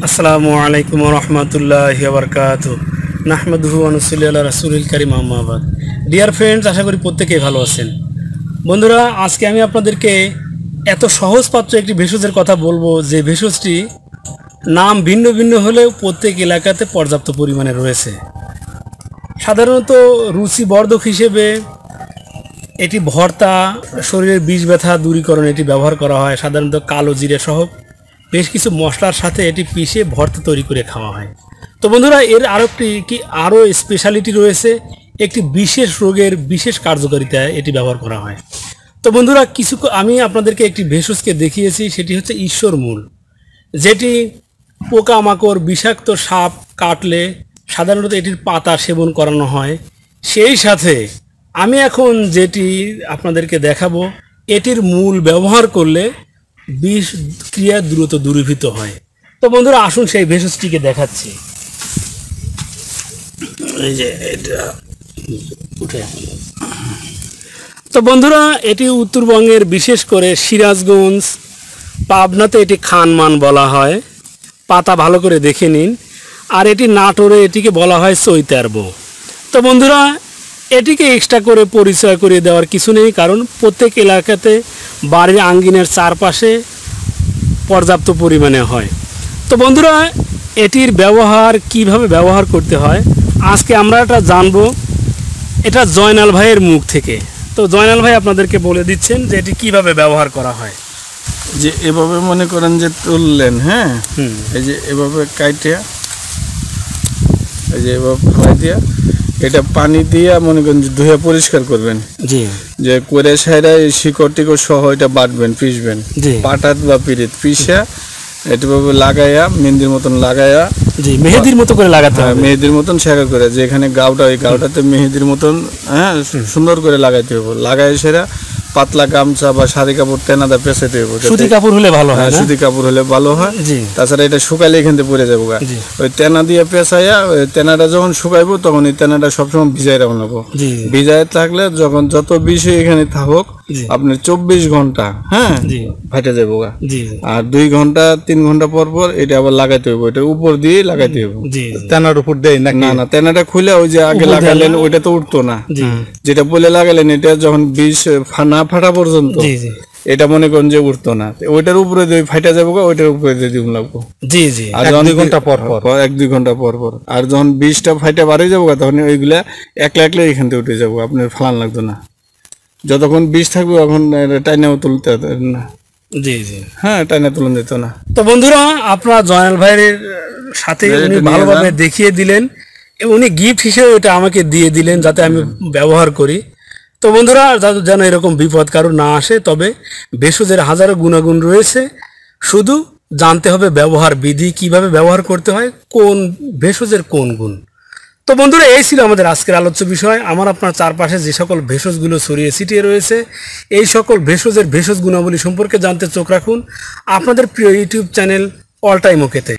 আসসালামু আলাইকুম রহমতুল্লাহি ওয়া বারাকাতুহু নাহমাদুহু ওয়া নুসাল্লি আলা রাসূলিল কারীম আম্মা বাদ। ডিয়ার ফ্রেন্ডস, আশা করি প্রত্যেকেই ভালো আছেন। বন্ধুরা, আজকে আমি আপনাদেরকে এত সহজ পাচ্য একটি ভেষজের কথা বলবো যে ভেষজটি নাম ভিন্ন ভিন্ন হলেও প্রত্যেক এলাকাতে পর্যাপ্ত পরিমাণে রয়েছে। সাধারণত রুচিবর্ধক হিসেবে এটি ভর্তা, শরীরের বিষ ব্যথা দূরীকরণে এটি ব্যবহার করা হয়। সাধারণত কালো জিরে সহ বেশ কিছু মশলার সাথে এটি পিষে ভর্তা তৈরি করে খাওয়া হয়। তো বন্ধুরা, এর আরও স্পেশালিটি রয়েছে। একটি বিশেষ রোগের বিশেষ কার্যকারিতায় এটি ব্যবহার করা হয়। তো বন্ধুরা, আমি আপনাদেরকে একটি ভেষজকে দেখিয়েছি, সেটি হচ্ছে ঈশ্বরমূল, যেটি পোকামাকড়, বিষাক্ত সাপ কাটলে সাধারণত এটির পাতা সেবন করানো হয়। সেই সাথে আমি এখন যেটি আপনাদেরকে দেখাবো, এটির মূল ব্যবহার করলে বিষ ক্রিয়া দ্রুত দূরীভূত হয়। তো বন্ধুরা, আসুন সেই ভেষজটিকে দেখাচ্ছি। এই যে এটা উঠে। তো বন্ধুরা, এটি উত্তরবঙ্গের বিশেষ করে সিরাজগঞ্জ, পাবনাতে এটি খানমান বলা হয়। পাতা ভালো করে দেখে নিন। আর এটি নাটোরে এটিকে বলা হয় চৈতার্ব। তো বন্ধুরা, এটিকে এক্সট্রা করে পরিচয় করিয়ে দেওয়ার কিছু নেই, কারণ প্রত্যেক এলাকাতে বাড়ির আঙ্গিনের চারপাশে পর্যাপ্ত পরিমাণে হয়। তো বন্ধুরা, এটির ব্যবহার কিভাবে ব্যবহার করতে হয় আজকে আমরা এটা জানবো, এটা জয়নাল ভাইয়ের মুখ থেকে। তো জয়নাল ভাই আপনাদেরকে বলে দিচ্ছেন যে এটি কিভাবে ব্যবহার করা হয়। যে এভাবে মনে করেন যে তুললেন, হ্যাঁ, এই যে এভাবে কাইটিয়া, এই যে এভাবে ফেলাই দিয়া এটা পানি দিয়া মনে করেন যে ধুয়ে পরিষ্কার করবেন। জি। যে করে সাইরা শিকড় টিকড় সহ এটা বাটবেন, পিষবেন, পাটাত বা পিরিত পিষা এটাভাবে লাগাইয়া মেহেদির মতন লাগাইয়া, জি, মেহেদির মতো করে লাগাতে হবে। মেহেদির মতন শেখা করে যে এখানে গাওটা, ওই গাওটাতে মেহেদির মতন, হ্যাঁ, সুন্দর করে লাগাইতে হবে। লাগাই সেরা পাতলা গামছা বা শাড়ি কাপড় তেনাদা পেঁচাইতে হবে। সুতি কাপড় হলে ভালো হয়। সুতি কাপড় হলে ভালো হয়। তাছাড়া এটা শুকাইলে এখান থেকে পরে যাবো। ওই তেনা দিয়ে পেঁচাইয়া ওই তেনাটা যখন শুকাইবো তখন এই তেনাটা সবসময় ভিজাই রাখবো। ভিজাই থাকলে যখন যত বিষ এখানে থাকুক আপনার 24 ঘন্টা, হ্যাঁ, ফাটে যাবো। আর 2 ঘন্টা 3 ঘন্টা পর পর এটা আবার লাগাইতে হবে। এটা উপর দিয়ে লাগাইতে হবে। তেনার উপর দেয় না? না, তেনাটা খুলে ওই যে আগে লাগালেন ওইটা তো উঠতো না। যেটা বলে লাগালেন এটা যখন বিষ না ফাটা পর্যন্ত এটা মনে করেন যে উঠতো না, ওইটার উপরে দিয়ে ফাটা যাবো, ওইটার উপরে দিয়ে দিব লাগবো। জি জি। আর 1-2 ঘন্টা পর পর, 1-2 ঘন্টা পর পর। আর যখন বিষটা ফাইটা বাড়ে যাবো তখন ওইগুলা একলা একলা এখান থেকে উঠে যাবো, আপনার ফালান লাগতো না। যতক্ষণ বিষ থাকবে তখন টাইনাও তুলতে না। জি জি। হ্যাঁ, টাইনা তুলন যেত না। তো বন্ধুরা, আপনারা জয়নাল ভাইয়ের সাথে উনি ভালোভাবে দেখিয়ে দিলেন, উনি গিফট হিসেবে এটা আমাকে দিয়ে দিলেন যাতে আমি ব্যবহার করি। তো বন্ধুরা, যেন এরকম বিপদ কারো না আসে। তবে ভেষজের হাজারো গুণাগুণ রয়েছে, শুধু জানতে হবে ব্যবহার বিধি, কিভাবে ব্যবহার করতে হয়, কোন ভেষজের কোন গুণ। তো বন্ধুরা, এই ছিল আমাদের আজকের আলোচ্য বিষয়। আপনার চারপাশে যে সকল ভেষজগুলো ছড়িয়ে ছিটিয়ে রয়েছে, এই সকল ভেষজ গুণাবলী সম্পর্কে জানতে চোখ রাখুন আপনাদের প্রিয় ইউটিউব চ্যানেল অল টাইম ওকেতে।